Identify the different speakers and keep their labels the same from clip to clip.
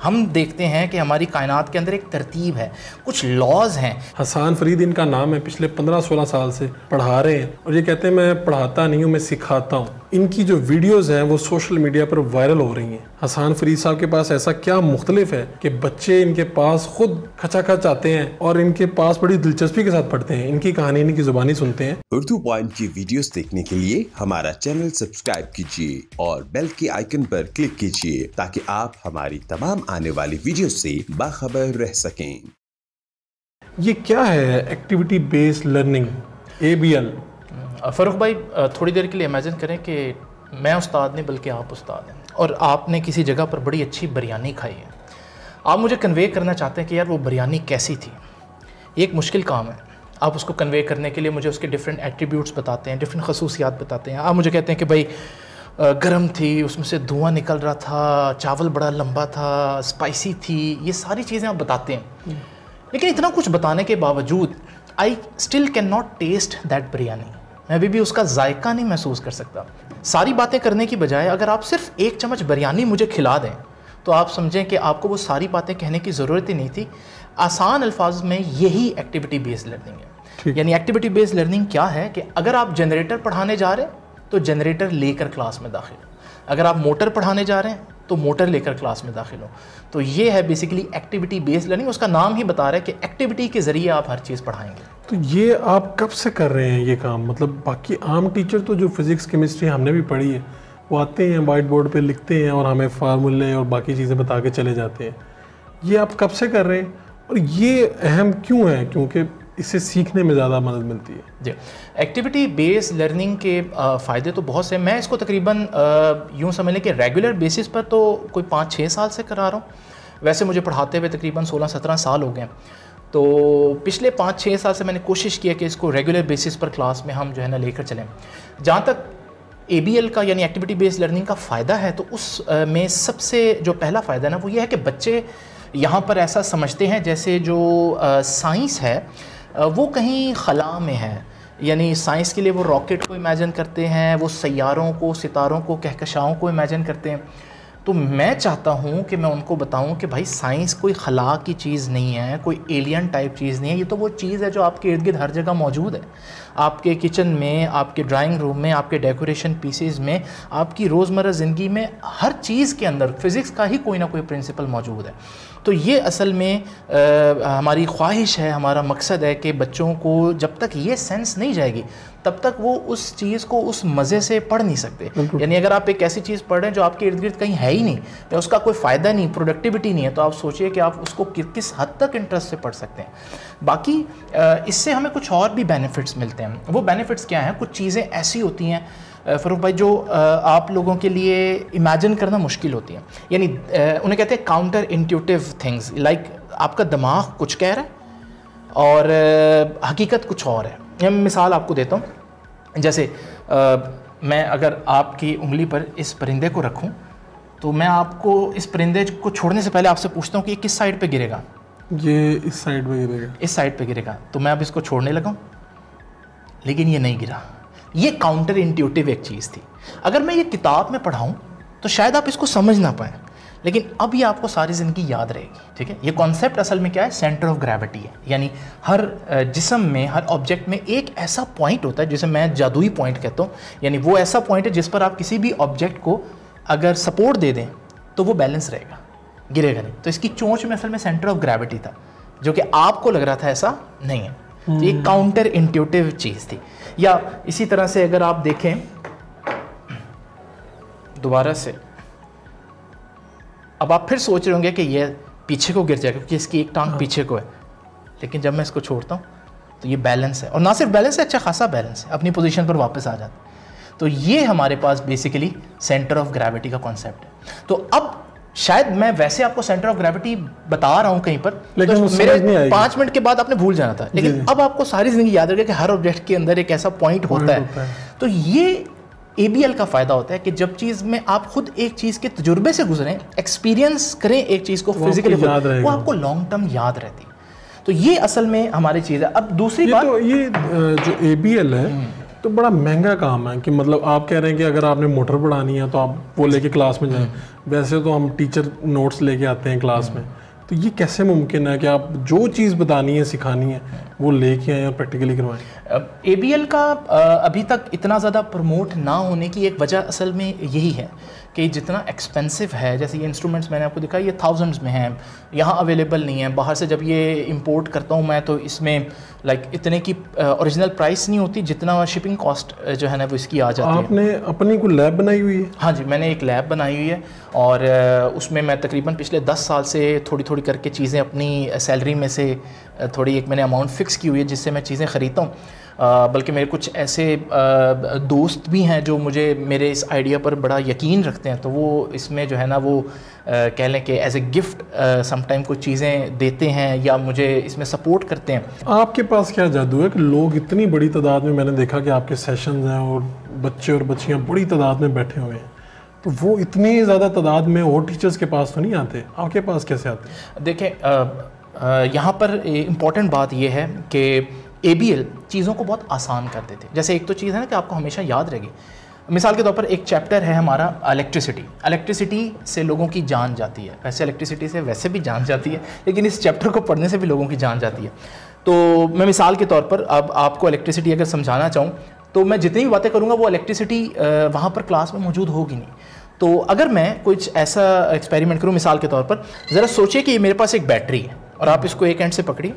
Speaker 1: हम देखते हैं कि हमारी कायनात के अंदर एक तरतीब है, कुछ लॉज हैं।
Speaker 2: हसन फरीद इनका नाम है, पिछले 15-16 साल से पढ़ा रहे हैं और ये कहते हैं मैं पढ़ाता नहीं हूँ, मैं सिखाता हूँ। इनकी जो वीडियोस हैं वो सोशल मीडिया पर वायरल हो रही हैं। हसन फरीद साहब के पास ऐसा क्या मुख्तलिफ है कि बच्चे इनके पास खुद खचाखच आते हैं और इनके पास बड़ी दिलचस्पी के साथ पढ़ते हैं, इनकी कहानी इनकी जुबानी सुनते हैं।
Speaker 3: उर्दू पॉइंट की वीडियोस देखने के लिए हमारा चैनल सब्सक्राइब कीजिए और बेल के आइकन पर क्लिक कीजिए ताकि आप हमारी तमाम आने वाली वीडियो से बाखबर रह सकें।
Speaker 2: ये क्या है activity based learning, ABL?
Speaker 1: Farooq भाई, थोड़ी देर के लिए इमेजिन करें कि मैं उस्ताद नहीं बल्कि आप उस्ताद हैं और आपने किसी जगह पर बड़ी अच्छी बिरयानी खाई है। आप मुझे कन्वे करना चाहते हैं कि यार वो बिरयानी कैसी थी। ये एक मुश्किल काम है। आप उसको कन्वे करने के लिए मुझे उसके डिफरेंट एट्रीब्यूट्स बताते हैं, डिफरेंट खसूसियात बताते हैं। आप मुझे कहते हैं कि भाई गर्म थी, उसमें से धुआं निकल रहा था, चावल बड़ा लंबा था, स्पाइसी थी, ये सारी चीज़ें आप बताते हैं। लेकिन इतना कुछ बताने के बावजूद I still can not taste that biryani. मैं अभी भी उसका जायका नहीं महसूस कर सकता। सारी बातें करने की बजाय अगर आप सिर्फ एक चम्मच बिरयानी मुझे खिला दें तो आप समझें कि आपको वो सारी बातें कहने की ज़रूरत ही नहीं थी। आसान अल्फाज में यही एक्टिविटी बेस्ड लर्निंग है। यानी एक्टिविटी बेस्ड लर्निंग क्या है कि अगर आप जनरेटर पढ़ाने जा रहे हैं तो जनरेटर लेकर क्लास में दाखिल हो, अगर आप मोटर पढ़ाने जा रहे हैं तो मोटर लेकर क्लास में दाखिल हो। तो ये है बेसिकली एक्टिविटी बेस्ड लर्निंग। उसका नाम ही बता रहा है कि एक्टिविटी के ज़रिए आप हर चीज़ पढ़ाएंगे।
Speaker 2: तो ये आप कब से कर रहे हैं ये काम? मतलब बाकी आम टीचर तो जो फिज़िक्स केमिस्ट्री हमने भी पढ़ी है वो आते हैं वाइट बोर्ड पे लिखते हैं और हमें फार्मूले और बाकी चीज़ें बता के चले जाते हैं। ये आप कब से कर रहे हैं और ये अहम क्यों है? क्योंकि इससे सीखने में ज़्यादा मदद मिलती है।
Speaker 1: जी, एक्टिविटी बेस्ड लर्निंग के फ़ायदे तो बहुत से। मैं इसको तकरीबन यूँ समझ लें कि रेगुलर बेसिस पर तो कोई 5-6 साल से करा रहा हूँ। वैसे मुझे पढ़ाते हुए तकरीबन 16-17 साल हो गए। तो पिछले 5-6 साल से मैंने कोशिश किया कि इसको रेगुलर बेसिस पर क्लास में हम जो है ना लेकर चलें। जहाँ तक ABL का यानी एक्टिविटी बेस्ड लर्निंग का फ़ायदा है तो उस में सबसे जो पहला फ़ायदा है ना वो ये है कि बच्चे यहाँ पर ऐसा समझते हैं जैसे जो साइंस है वो कहीं खला में है। यानी साइंस के लिए वो रॉकेट को इमेजिन करते हैं, वो सैयारों को, सितारों को, कहकशाओं को इमेजिन करते हैं। तो मैं चाहता हूँ कि मैं उनको बताऊँ कि भाई साइंस कोई खला की चीज़ नहीं है, कोई एलियन टाइप चीज़ नहीं है। ये तो वो चीज़ है जो आपके इर्द गिर्द हर जगह मौजूद है। आपके किचन में, आपके ड्राइंग रूम में, आपके डेकोरेशन पीसेस में, आपकी रोज़मर्रा ज़िंदगी में, हर चीज़ के अंदर फ़िज़िक्स का ही कोई ना कोई प्रिंसिपल मौजूद है। तो ये असल में हमारी ख्वाहिश है, हमारा मकसद है कि बच्चों को जब तक ये सेंस नहीं जाएगी तब तक वो उस चीज़ को उस मज़े से पढ़ नहीं सकते। यानी अगर आप एक ऐसी चीज़ पढ़ रहे हैं जो आपके इर्द गिर्द कहीं है ही नहीं या उसका कोई फ़ायदा नहीं, प्रोडक्टिविटी नहीं है, तो आप सोचिए कि आप उसको किस हद तक इंटरेस्ट से पढ़ सकते हैं। बाकी इससे हमें कुछ और भी बेनिफिट्स मिलते हैं। वो बेनिफिट्स क्या हैं? कुछ चीज़ें ऐसी होती हैं फ़ारूक भाई जो आप लोगों के लिए इमेजिन करना मुश्किल होती हैं। यानी उन्हें कहते हैं काउंटर इंट्यूटिव थिंग्स। लाइक आपका दिमाग कुछ कह रहा है और हकीकत कुछ और है। मैं मिसाल आपको देता हूँ। जैसे मैं अगर आपकी उंगली पर इस परिंदे को रखूँ तो मैं आपको इस परिंदे को छोड़ने से पहले आपसे पूछता हूँ कि ये किस साइड पे गिरेगा?
Speaker 2: ये इस साइड पे गिरेगा।
Speaker 1: इस साइड पे गिरेगा। तो मैं अब इसको छोड़ने लगा लेकिन ये नहीं गिरा। ये काउंटर इंट्यूटिव एक चीज़ थी। अगर मैं ये किताब में पढ़ाऊँ तो शायद आप इसको समझ ना पाएँ, लेकिन अब ये आपको सारी ज़िंदगी याद रहेगी। ठीक है, ये कॉन्सेप्ट असल में क्या है? सेंटर ऑफ ग्रेविटी है। यानी हर जिस्म में, हर ऑब्जेक्ट में एक ऐसा पॉइंट होता है जिसे मैं जादुई पॉइंट कहता हूँ। यानी वो ऐसा पॉइंट है जिस पर आप किसी भी ऑब्जेक्ट को अगर सपोर्ट दे दें तो वो बैलेंस रहेगा, गिरेगा नहीं। तो इसकी चोंच में असल में सेंटर ऑफ ग्रेविटी था जो कि आपको लग रहा था ऐसा नहीं है। तो ये काउंटर इंट्यूटिव चीज़ थी। या इसी तरह से अगर आप देखें दोबारा से, अब आप फिर सोच रहे होंगे कि ये पीछे को गिर जाएगा क्योंकि इसकी एक टांग पीछे को है, लेकिन जब मैं इसको छोड़ता हूँ तो ये बैलेंस है, और ना सिर्फ बैलेंस है, अच्छा खासा बैलेंस है, अपनी पोजीशन पर वापस आ जाता है। तो ये हमारे पास बेसिकली सेंटर ऑफ ग्रेविटी का कॉन्सेप्ट है। तो अब शायद मैं वैसे आपको सेंटर ऑफ ग्रेविटी बता रहा हूँ कहीं पर, लेकिन तो मेरे 5 मिनट के बाद आपने भूल जाना था, लेकिन अब आपको सारी जिंदगी याद रखेगा कि हर ऑब्जेक्ट के अंदर एक ऐसा पॉइंट होता है। तो ये ABL का फ़ायदा होता है कि जब चीज़ में आप खुद एक चीज़ के तजुर्बे से गुजरें, एक्सपीरियंस करें एक चीज़ को फिजिकली, वो आपको लॉन्ग टर्म याद रहती है। तो ये असल में हमारी चीज़ है। अब दूसरी बात,
Speaker 2: तो ये जो ABL है तो बड़ा महंगा काम है कि मतलब आप कह रहे हैं कि अगर आपने मोटर पढ़ानी है तो आप वो लेके क्लास में जाएं, वैसे तो हम टीचर नोट्स लेके आते हैं क्लास में, तो ये कैसे मुमकिन है कि आप जो चीज़ बतानी है सिखानी है वो लेके आएँ और प्रैक्टिकली करवाएं?
Speaker 1: ABL का अभी तक इतना ज़्यादा प्रमोट ना होने की एक वजह असल में यही है कि जितना एक्सपेंसिव है, जैसे ये इंस्ट्रूमेंट्स मैंने आपको दिखाया ये थाउजेंड्स में हैं, यहाँ अवेलेबल नहीं है। बाहर से जब ये इंपोर्ट करता हूँ मैं तो इसमें लाइक इतने की ओरिजिनल प्राइस नहीं होती जितना शिपिंग कॉस्ट जो है ना वो इसकी आ जाती है।
Speaker 2: आपने अपनी कोई लैब बनाई हुई है?
Speaker 1: हाँ जी, मैंने एक लैब बनाई हुई है और उसमें मैं तकरीबन पिछले 10 साल से थोड़ी थोड़ी करके चीज़ें अपनी सैलरी में से थोड़ी एक मैंने अमाउंट फ़िक्स की हुई है जिससे मैं चीज़ें ख़रीदता हूँ। बल्कि मेरे कुछ ऐसे दोस्त भी हैं जो मुझे मेरे इस आइडिया पर बड़ा यकीन रखते हैं, तो वो इसमें जो है ना वो कह लें कि एज ए गिफ्ट समटाइम कुछ चीज़ें देते हैं या मुझे इसमें सपोर्ट करते हैं।
Speaker 2: आपके पास क्या जादू है कि लोग इतनी बड़ी तादाद में, मैंने देखा कि आपके सेशंस हैं और बच्चे और बच्चियाँ बड़ी तादाद में बैठे हुए हैं, तो वो इतनी ज़्यादा तादाद में और टीचर्स के पास तो नहीं आते, आपके पास कैसे आते हैं?
Speaker 1: देखें यहाँ पर इम्पॉर्टेंट बात यह है कि ABL चीज़ों को बहुत आसान कर देते हैं। जैसे एक तो चीज़ है ना कि आपको हमेशा याद रहेगी, मिसाल के तौर पर एक चैप्टर है हमारा इलेक्ट्रिसिटी से लोगों की जान जाती है। वैसे इलेक्ट्रिसिटी से वैसे भी जान जाती है, लेकिन इस चैप्टर को पढ़ने से भी लोगों की जान जाती है। तो मैं मिसाल के तौर पर अब आपको इलेक्ट्रिसिटी अगर समझाना चाहूँ तो मैं जितनी भी बातें करूँगा वो इलेक्ट्रिसिटी वहाँ पर क्लास में मौजूद होगी नहीं। तो अगर मैं कुछ ऐसा एक्सपेरिमेंट करूँ, मिसाल के तौर पर ज़रा सोचिए कि मेरे पास एक बैटरी है और आप इसको एक एंड से पकड़िए।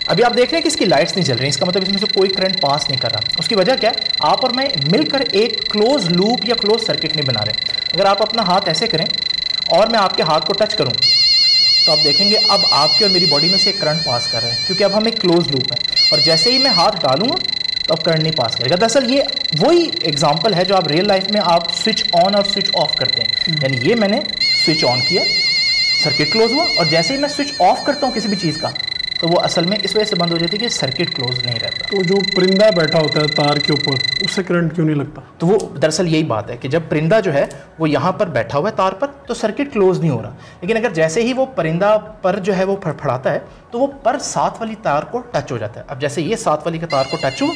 Speaker 1: अभी आप देख रहे हैं कि इसकी लाइट्स नहीं जल रही, इसका मतलब इसमें से कोई करंट पास नहीं कर रहा। उसकी वजह क्या है? आप और मैं मिलकर एक क्लोज लूप या क्लोज सर्किट नहीं बना रहे। अगर आप अपना हाथ ऐसे करें और मैं आपके हाथ को टच करूं तो आप देखेंगे अब आपके और मेरी बॉडी में से एक करंट पास कर रहा है, क्योंकि अब हम एक क्लोज लूप है। और जैसे ही मैं हाथ डालूंगा तो अब करंट नहीं पास करेगा। दरअसल ये वही एग्जाम्पल है जो आप रियल लाइफ में आप स्विच ऑन और स्विच ऑफ करते हैं। यानी ये मैंने स्विच ऑन किया, सर्किट क्लोज हुआ, और जैसे ही मैं स्विच ऑफ करता हूँ किसी भी चीज़ का तो वो असल में इस वजह से बंद हो जाती है कि सर्किट क्लोज नहीं रहता।
Speaker 2: तो जो परिंदा बैठा होता है तार के ऊपर, उससे करंट क्यों नहीं लगता?
Speaker 1: तो वो दरअसल यही बात है कि जब परिंदा जो है वो यहाँ पर बैठा हुआ है तार पर तो सर्किट क्लोज नहीं हो रहा, लेकिन अगर जैसे ही वो परिंदा पर जो है वो फड़फड़ाता है तो वो पर साथ वाली तार को टच हो जाता है। अब जैसे ये साथ वाली के तार को टच हुआ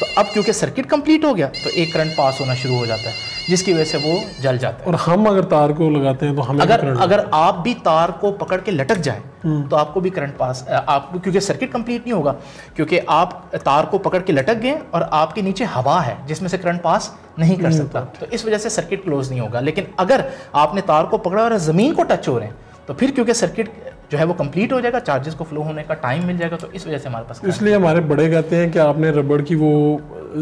Speaker 1: तो अब क्योंकि सर्किट कंप्लीट हो गया तो एक करंट पास होना शुरू हो जाता है, जिसकी वजह से वो जल जाता है।
Speaker 2: और हम अगर तार को लगाते हैं तो हमें
Speaker 1: अगर आप भी तार को पकड़ के लटक जाए तो आपको भी करंट पास, आपको क्योंकि सर्किट कंप्लीट नहीं होगा, क्योंकि आप तार को पकड़ के लटक गए और आपके नीचे हवा है जिसमें से करंट पास नहीं कर सकता, तो इस वजह से सर्किट क्लोज नहीं होगा। लेकिन अगर आपने तार को पकड़ा और ज़मीन को टच हो रहे हैं तो फिर क्योंकि सर्किट जो है वो कंप्लीट हो जाएगा, चार्जेस को फ्लो होने का टाइम मिल जाएगा, तो इस वजह से हमारे पास।
Speaker 2: इसलिए हमारे बड़े कहते हैं कि आपने रबड़ की वो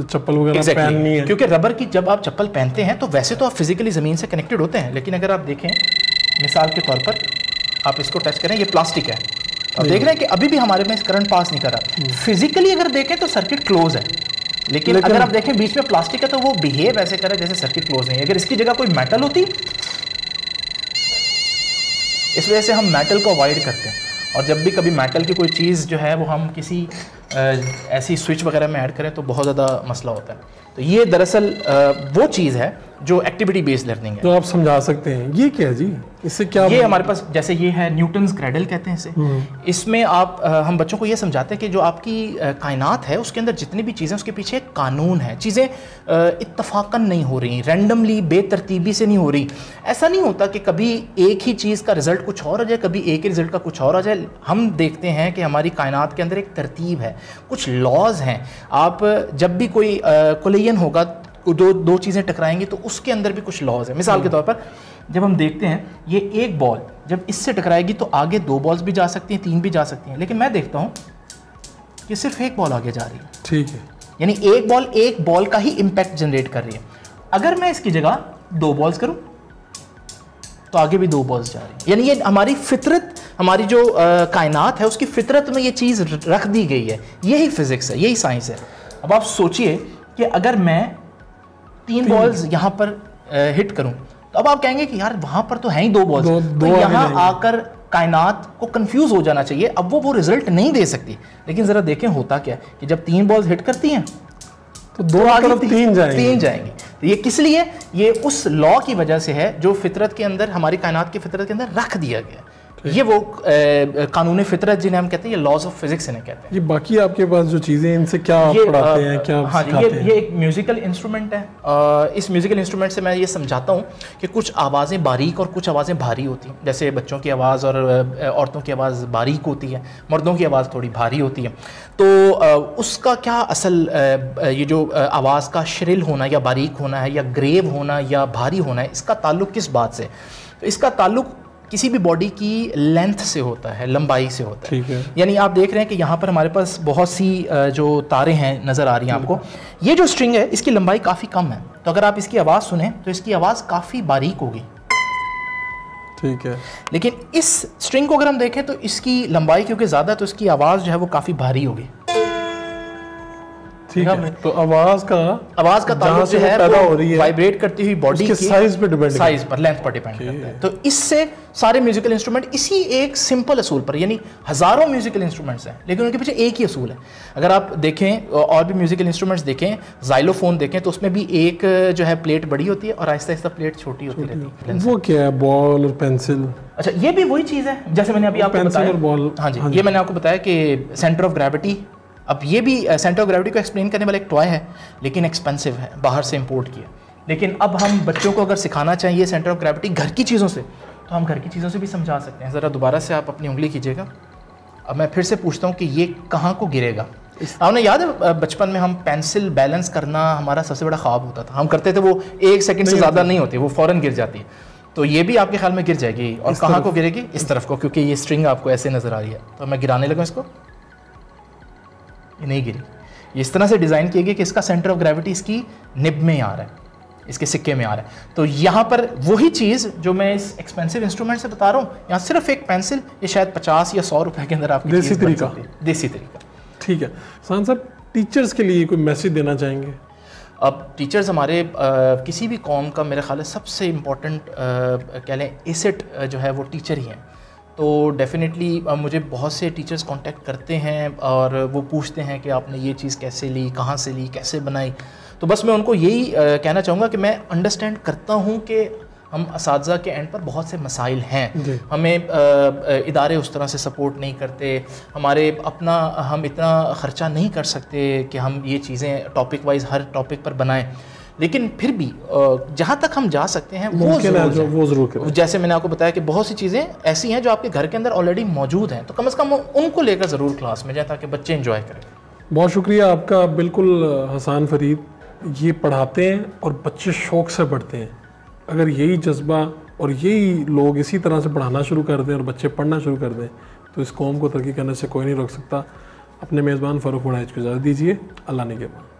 Speaker 2: चप्पल वगैरह पहननी है,
Speaker 1: क्योंकि रबर की जब आप चप्पल पहनते हैं तो वैसे तो आप फिजिकली ज़मीन से कनेक्टेड होते हैं, लेकिन अगर आप देखें मिसाल के तौर पर आप इसको टच करें, ये प्लास्टिक है, आप देख रहे हैं कि अभी भी हमारे में करंट पास नहीं कर रहा। फिजिकली अगर देखें तो सर्किट क्लोज है, लेकिन अगर आप देखें बीच में प्लास्टिक है तो वो बिहेव ऐसे करे जैसे सर्किट क्लोज नहीं है। अगर इसकी जगह कोई मेटल होती, इस वजह से हम मेटल को अवॉइड करते हैं, और जब भी कभी मेटल की कोई चीज़ जो है वो हम किसी ऐसी स्विच वगैरह में ऐड करें तो बहुत ज़्यादा मसला होता है। तो ये दरअसल वो चीज़ है जो एक्टिविटी बेस्ड लर्निंग है।
Speaker 2: तो आप समझा सकते हैं ये क्या है जी, इससे क्या?
Speaker 1: ये हमारे पास जैसे ये है न्यूटन्स क्रेडल कहते हैं इसे। इसमें आप हम बच्चों को ये समझाते हैं कि जो आपकी कायनात है उसके अंदर जितनी भी चीज़ें उसके पीछे एक कानून है। चीज़ें इत्तफाकन नहीं हो रही, रैंडमली बेतरतीबी से नहीं हो रही। ऐसा नहीं होता कि कभी एक ही चीज़ का रिजल्ट कुछ और आ जाए, कभी एक ही रिजल्ट का कुछ और आ जाए। हम देखते हैं कि हमारी कायनात के अंदर एक तरतीब है, कुछ लॉज हैं। आप जब भी कोई कोलिजन होगा, दो चीज़ें टकराएंगी तो उसके अंदर भी कुछ लॉज है। मिसाल के तौर पर जब हम देखते हैं ये एक बॉल जब इससे टकराएगी तो आगे 2 बॉल्स भी जा सकती हैं, 3 भी जा सकती हैं, लेकिन मैं देखता हूँ कि सिर्फ एक बॉल आगे जा रही है।
Speaker 2: ठीक है,
Speaker 1: यानी एक बॉल का ही इम्पैक्ट जनरेट कर रही है। अगर मैं इसकी जगह 2 बॉल्स करूँ तो आगे भी 2 बॉल्स जा रही है। यानी ये हमारी फितरत, हमारी जो कायनात है उसकी फितरत में ये चीज़ रख दी गई है। यही फिजिक्स है, यही साइंस है। अब आप सोचिए कि अगर मैं 3 बॉल्स यहाँ पर हिट करूँ तो अब आप कहेंगे कि यार वहाँ पर तो हैं ही 2 बॉल्स, तो यहाँ आकर कायनात को कंफ्यूज हो जाना चाहिए, अब वो रिजल्ट नहीं दे सकती। लेकिन ज़रा देखें होता क्या है कि जब 3 बॉल्स हिट करती हैं
Speaker 2: तो 2 तरफ 3
Speaker 1: जाएंगे। तो ये किस लिए? ये उस लॉ की वजह से है जो फितरत के अंदर, हमारी कायनात की फितरत के अंदर रख दिया गया। ये वो कानून फितरत जिन्हें हम कहते हैं, ये लॉज ऑफ फिजिक्स इन्हें कहते हैं।
Speaker 2: ये बाकी आपके पास जो चीज़ें इनसे क्या पढ़ाते हैं, क्या सिखाते हैं?
Speaker 1: ये एक म्यूजिकल इंस्ट्रूमेंट है। इस म्यूजिकल इंस्ट्रूमेंट से मैं ये समझाता हूँ कि कुछ आवाज़ें बारीक और कुछ आवाज़ें भारी होती हैं। जैसे बच्चों की आवाज़ और औरतों की आवाज़ बारीक होती है, मर्दों की आवाज़ थोड़ी भारी होती है। तो उसका क्या असल ये जो आवाज़ का श्रिल होना या बारीक होना है या ग्रेव होना या भारी होना है, इसका ताल्लुक़ किस बात से? तो इसका ताल्लुक़ किसी भी बॉडी की लेंथ से होता है, लंबाई से होता है।
Speaker 2: ठीक है।
Speaker 1: यानी आप देख रहे हैं कि यहाँ पर हमारे पास बहुत सी जो तारें हैं नज़र आ रही हैं आपको। ये जो स्ट्रिंग है इसकी लंबाई काफ़ी कम है, तो अगर आप इसकी आवाज़ सुने तो इसकी आवाज़ काफ़ी बारीक होगी।
Speaker 2: ठीक है।
Speaker 1: लेकिन इस स्ट्रिंग को अगर हम देखें तो इसकी लंबाई क्योंकि ज़्यादा है तो इसकी आवाज़ जो है वो काफ़ी भारी होगी।
Speaker 2: ठीक है। तो आवाज़ का
Speaker 1: ताल्लुक जो है
Speaker 2: पैदा हो रही है
Speaker 1: वाइब्रेट करती हुई बॉडी के
Speaker 2: साइज पे डिपेंड,
Speaker 1: साइज पर, लेंथ पर डिपेंड करता है। तो इससे सारे म्यूजिकल इंस्ट्रूमेंट इसी एक सिंपल असूल पर, यानी हज़ारों म्यूजिकल इंस्ट्रूमेंट्स हैं लेकिन उनके पीछे एक ही असूल है। अगर आप देखें और भी म्यूजिकल इंस्ट्रूमेंट्स देखें, ज़ाइलोफोन देखें तो उसमें भी एक जो है प्लेट बड़ी होती है और आहिस्ता आहिस्ता प्लेट छोटी होती रहती है।
Speaker 2: वो क्या है? बॉल और पेंसिल।
Speaker 1: अच्छा, ये भी वही चीज़ है जैसे मैंने अभी आपको बताया।
Speaker 2: पेंसिल और बॉल।
Speaker 1: हाँ जी, ये मैंने आपको बताया कि सेंटर ऑफ ग्रेविटी। अब ये भी सेंटर ऑफ ग्रेविटी को एक्सप्लेन करने वाला एक टॉय है लेकिन एक्सपेंसिव है, बाहर से इंपोर्ट किया। लेकिन अब हम बच्चों को अगर सिखाना चाहिए सेंटर ऑफ ग्रेविटी घर की चीज़ों से, तो हम घर की चीज़ों से भी समझा सकते हैं। ज़रा दोबारा से आप अपनी उंगली कीजिएगा। अब मैं फिर से पूछता हूँ कि ये कहाँ को गिरेगा? आपने याद है बचपन में हम पेंसिल बैलेंस करना हमारा सबसे बड़ा ख्वाब होता था, हम करते थे, वो 1 सेकंड से ज़्यादा नहीं होती, वो फ़ौरन गिर जाती है। तो ये भी आपके ख्याल में गिर जाएगी, और कहाँ को गिरेगी? इस तरफ को, क्योंकि ये स्ट्रिंग आपको ऐसे नज़र आ रही है। तो मैं गिराने लगा इसको, ये नहीं गिरी। ये इस तरह से डिज़ाइन किया गया कि इसका सेंटर ऑफ ग्रेविटी इसकी निब में आ रहा है, इसके सिक्के में आ रहा है। तो यहाँ पर वही चीज़ जो मैं इस एक्सपेंसिव इंस्ट्रूमेंट से बता रहा हूँ, यहाँ सिर्फ एक पेंसिल, ये शायद 50 या 100 रुपए के अंदर आपकी
Speaker 2: देसी तरीका।
Speaker 1: देसी तरीका।
Speaker 2: ठीक है। हसन साहब, टीचर्स के लिए कोई मैसेज देना चाहेंगे?
Speaker 1: अब टीचर्स हमारे किसी भी कौम का मेरे ख्याल है सबसे इम्पोर्टेंट कह लें एसेट जो है वो टीचर ही हैं। तो डेफिनेटली मुझे बहुत से टीचर्स कांटेक्ट करते हैं और वो पूछते हैं कि आपने ये चीज़ कैसे ली, कहाँ से ली, कैसे बनाई। तो बस मैं उनको यही कहना चाहूँगा कि मैं अंडरस्टैंड करता हूँ कि हम असातिज़ा के एंड पर बहुत से मसाइल हैं, हमें इदारे उस तरह से सपोर्ट नहीं करते, हम इतना ख़र्चा नहीं कर सकते कि हम ये चीज़ें टॉपिक वाइज हर टॉपिक पर बनाएं। लेकिन फिर भी जहाँ तक हम जा सकते हैं वो ज़रूर करें। जैसे मैंने आपको बताया कि बहुत सी चीज़ें ऐसी हैं जो आपके घर के अंदर ऑलरेडी मौजूद हैं, तो कम से कम उनको लेकर ज़रूर क्लास में जाए ताकि बच्चे इंजॉय करें।
Speaker 2: बहुत शुक्रिया आपका। बिल्कुल हसन फरीद, ये पढ़ाते हैं और बच्चे शौक़ से पढ़ते हैं। अगर यही जज्बा और यही लोग इसी तरह से पढ़ाना शुरू कर दें और बच्चे पढ़ना शुरू कर दें तो इस कौम को तरक्की करने से कोई नहीं रोक सकता। अपने मेज़बान फ़ारूक वड़ाइच को इजाज़त दीजिए। अल्लाह ने के बाद।